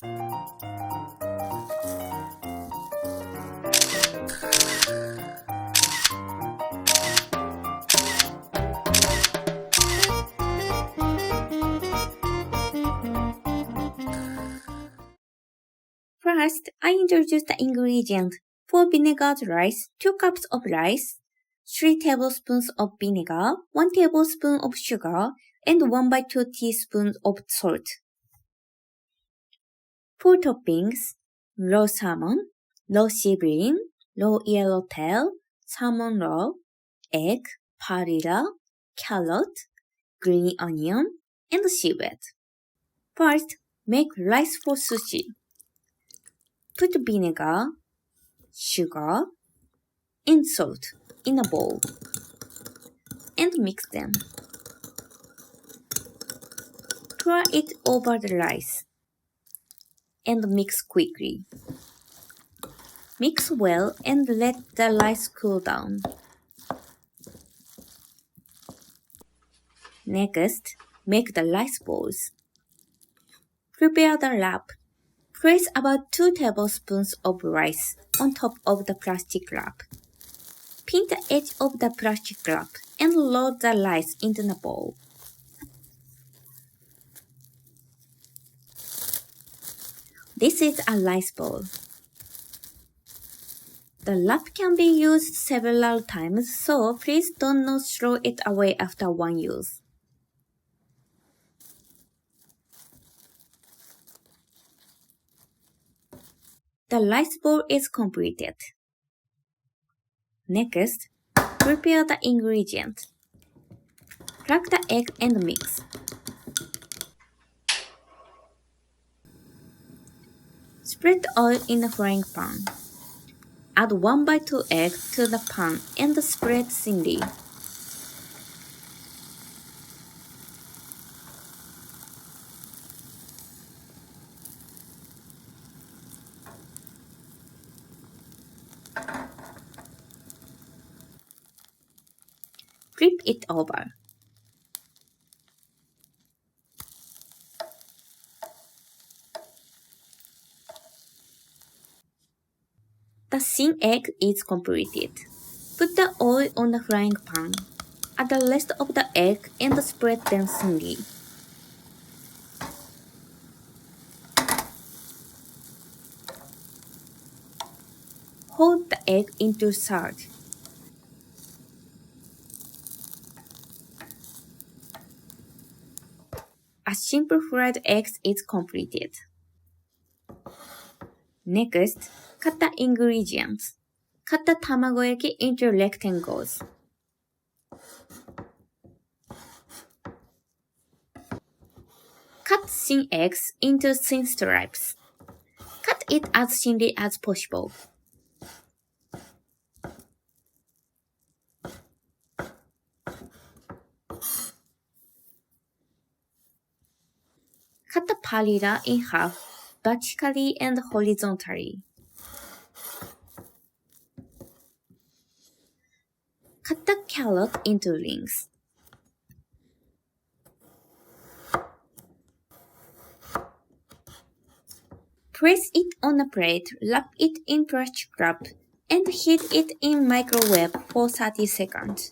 First, I introduce the ingredients. For vinegared rice, 2 cups of rice, 3 tablespoons of vinegar, 1 tablespoon of sugar, and 1 by 2 teaspoons of salt. For toppings, raw salmon, raw sea bream, raw yellowtail, salmon roe, egg, paprika, carrot, green onion, and seaweed. First, make rice for sushi. Put vinegar, sugar, and salt in a bowl and mix them. Pour it over the rice and mix quickly. Mix well and let the rice cool down. Next, make the rice balls. Prepare the wrap. Place about 2 tablespoons of rice on top of the plastic wrap. Pin the edge of the plastic wrap and roll the rice into the bowl. This is a rice ball. The wrap can be used several times, so please do not throw it away after one use. The rice ball is completed. Next, prepare the ingredients. Crack the egg and mix. Spread oil in a frying pan. Add 1 by 2 eggs to the pan and spread thinly. Flip it over. The thin egg is completed. Put the oil on the frying pan. Add the rest of the egg and spread them thinly. Hold the egg into third. A simple fried egg is completed. Next, cut the ingredients. Cut the tamagoyaki into rectangles. Cut thin eggs into thin stripes. Cut it as thinly as possible. Cut the paprika in half, vertically and horizontally. Cut the carrot into rings. Place it on a plate, wrap it in plastic wrap, and heat it in microwave for 30 seconds.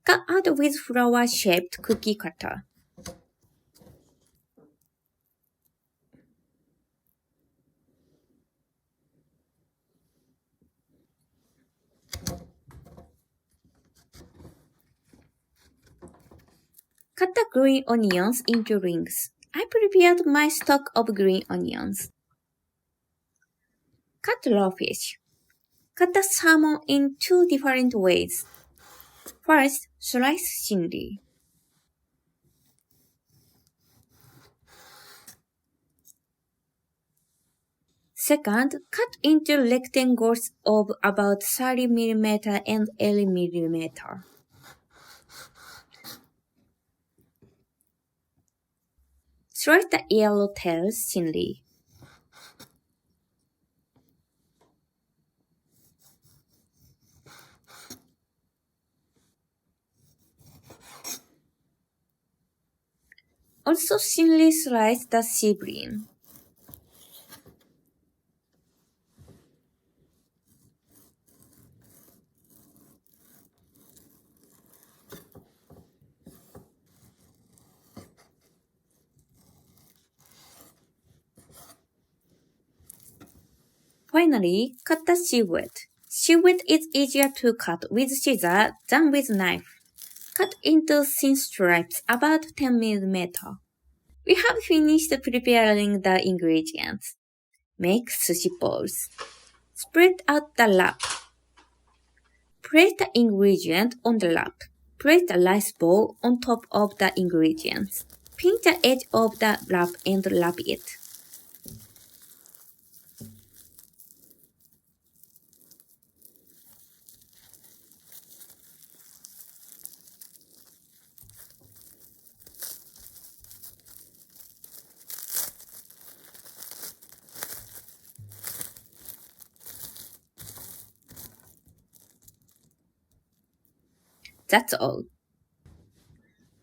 Cut out with flower-shaped cookie cutter. Cut the green onions into rings. I prepared my stock of green onions. Cut raw fish. Cut the salmon in 2 different ways. First, slice thinly. Second, cut into rectangles of about 30 mm and 80 mm. Slice the yellowtail thinly. Also thinly slice the sibling. Finally, cut the silhouette. Silhouette is easier to cut with scissors than with knife. Cut into thin stripes about 10 mm. We have finished preparing the ingredients. Make sushi balls. Spread out the wrap. Place the ingredient on the wrap. Place the rice ball on top of the ingredients. Pin the edge of the wrap and wrap it. That's all.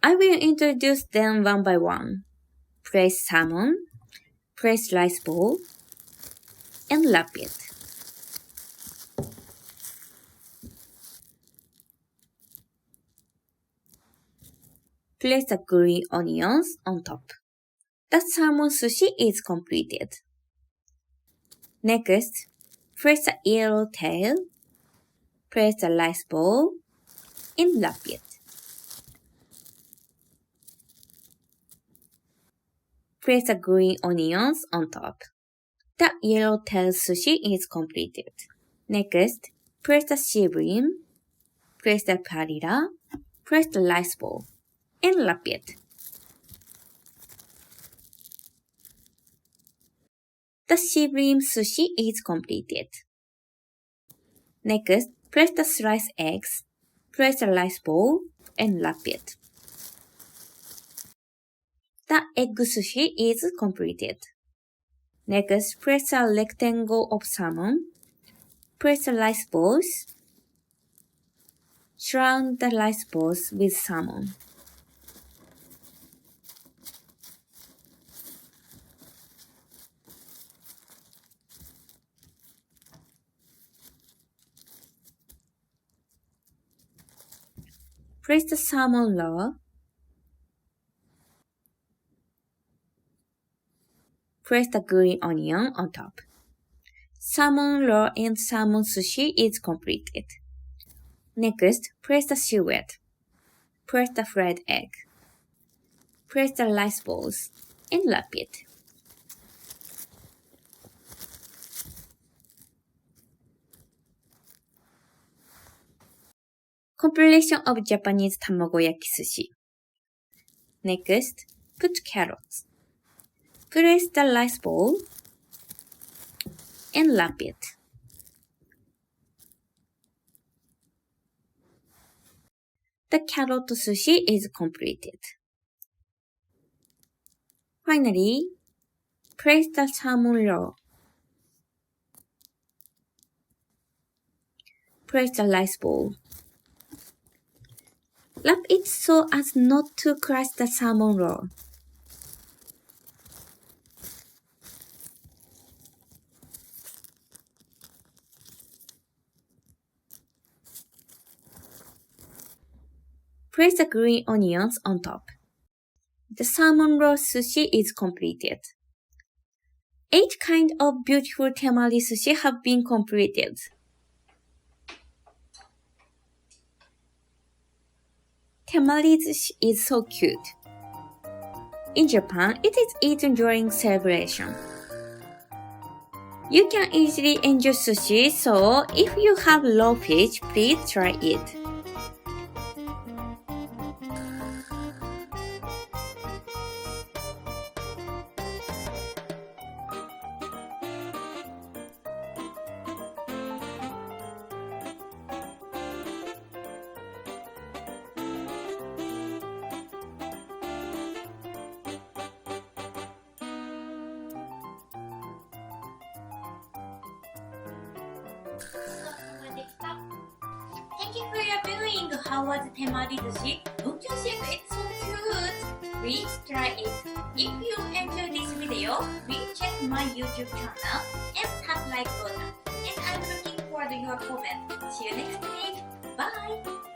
I will introduce them one by one. Place salmon, place rice ball, and wrap it. Place the green onions on top. The salmon sushi is completed. Next, place the yellow tail, place the rice ball, and wrap it. Place the green onions on top. The yellow tail sushi is completed. Next, place the shrimp, place the paella, place the rice ball, and wrap it. The shrimp sushi is completed. Next, place the sliced eggs, place the rice ball, and wrap it. The egg sushi is completed. Next, place a rectangle of salmon, place the rice balls, surround the rice balls with salmon. Place the salmon raw. Place the green onion on top. Salmon raw and salmon sushi is completed. Next, place the silhouette. Place the fried egg. Place the rice balls and wrap it. Compilation of Japanese tamagoyaki sushi. Next, put carrots. Place the rice ball and wrap it. The carrot sushi is completed. Finally, place the salmon raw. Place the rice ball. Wrap it so as not to crush the salmon raw. Place the green onions on top. The salmon raw sushi is completed. 8 kinds of beautiful temari sushi have been completed. Temari sushi is so cute. In Japan, it is eaten during celebration. You can easily enjoy sushi, so if you have raw fish, please try it. Thank you for your viewing. How was temari sushi? Don't you think it's so cute? Please try it. If you enjoyed this video, please check my YouTube channel and tap like button. And I'm looking forward to your comment. See you next week. Bye!